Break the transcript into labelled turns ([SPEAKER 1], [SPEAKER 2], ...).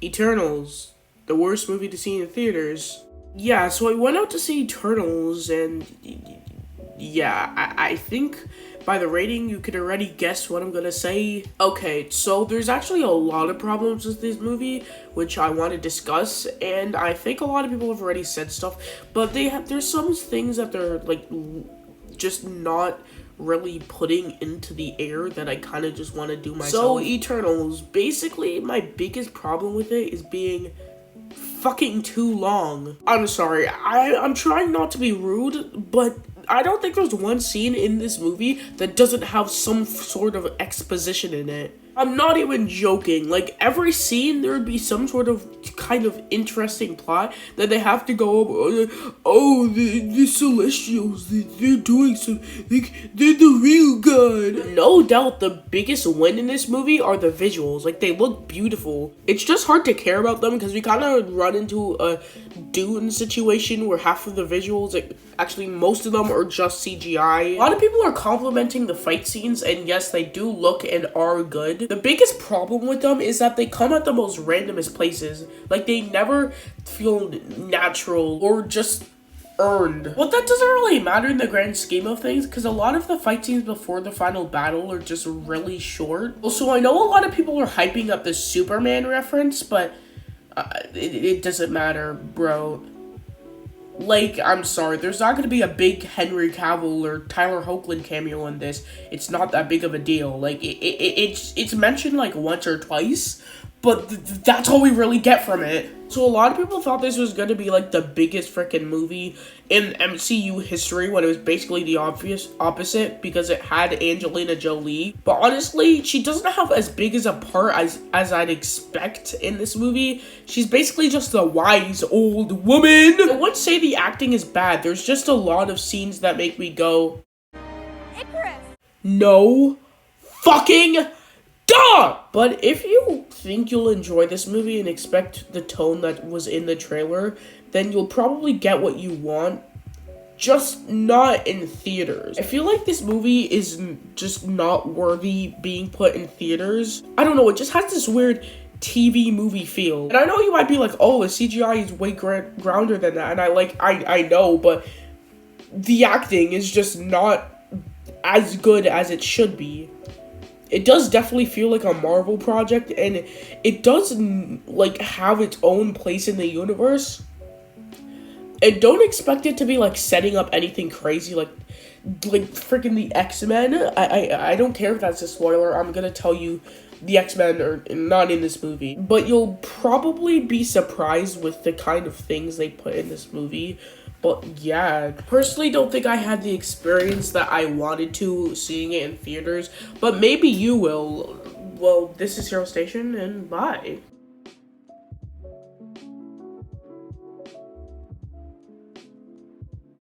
[SPEAKER 1] Eternals, the worst movie to see in theaters. Yeah, so I went out to see Eternals, and yeah, I think by the rating you could already guess what I'm gonna say. Okay, so there's actually a lot of problems with this movie, which I want to discuss, and I think a lot of people have already said stuff, but there's some things that they're like just not really putting into the air that I kind of just want to do myself. So Eternals, basically my biggest problem with it is being fucking too long. I'm sorry, I'm trying not to be rude, but I don't think there's one scene in this movie that doesn't have some sort of exposition in it. I'm not even joking. Like, every scene, there would be some sort of kind of interesting plot that they have to go over. Oh, the Celestials, they're doing some, they're the real god. No doubt the biggest win in this movie are the visuals. Like, they look beautiful. It's just hard to care about them because we kind of run into a Dune situation where half of the visuals, actually most of them are just CGI. A lot of people are complimenting the fight scenes, and yes, they do look and are good. The biggest problem with them is that they come at the most randomest places. Like, they never feel natural or just earned. But that doesn't really matter in the grand scheme of things, because a lot of the fight scenes before the final battle are just really short. Also, I know a lot of people are hyping up the Superman reference, but it doesn't matter, bro. Like, I'm sorry, there's not gonna be a big Henry Cavill or Tyler Hoechlin cameo in this. It's not that big of a deal. Like, it's mentioned like once or twice, but that's all we really get from it. So a lot of people thought this was gonna be like the biggest freaking movie in MCU history, when it was basically the obvious opposite, because it had Angelina Jolie. But honestly, she doesn't have as big as a part as I'd expect in this movie. She's basically just a wise old woman. I wouldn't say the acting is bad. There's just a lot of scenes that make me go, Icarus. No fucking duh! But if you think you'll enjoy this movie and expect the tone that was in the trailer, then you'll probably get what you want, just not in theaters. I feel like this movie is just not worthy being put in theaters. I don't know, it just has this weird TV movie feel. And I know you might be like, oh, the CGI is way grounder than that, and I know, but the acting is just not as good as it should be. It does definitely feel like a Marvel project, and it does like have its own place in the universe. And don't expect it to be like setting up anything crazy like freaking the X-Men. I don't care if that's a spoiler. I'm gonna tell you the X-Men are not in this movie. But you'll probably be surprised with the kind of things they put in this movie. But yeah, personally don't think I had the experience that I wanted to seeing it in theaters. But maybe you will. Well, this is Hero Station, and bye.